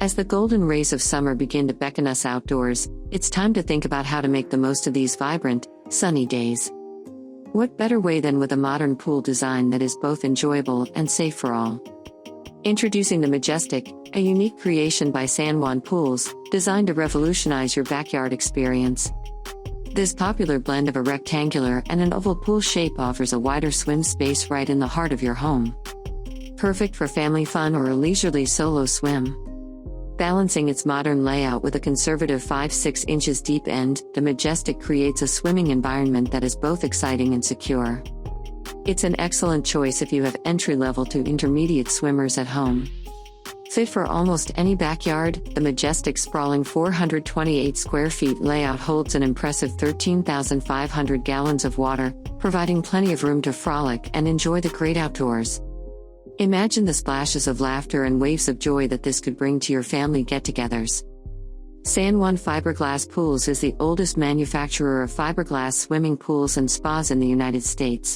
As the golden rays of summer begin to beckon us outdoors, it's time to think about how to make the most of these vibrant, sunny days. What better way than with a modern pool design that is both enjoyable and safe for all? Introducing the Majestic, a unique creation by San Juan Pools, designed to revolutionize your backyard experience. This popular blend of a rectangular and an oval pool shape offers a wider swim space right in the heart of your home. Perfect for family fun or a leisurely solo swim. Balancing its modern layout with a conservative 5-6 inches deep end, the Majestic creates a swimming environment that is both exciting and secure. It's an excellent choice if you have entry-level to intermediate swimmers at home. Fit for almost any backyard, the Majestic sprawling 428 square feet layout holds an impressive 13,500 gallons of water, providing plenty of room to frolic and enjoy the great outdoors. Imagine the splashes of laughter and waves of joy that this could bring to your family get-togethers. San Juan Fiberglass Pools is the oldest manufacturer of fiberglass swimming pools and spas in the United States.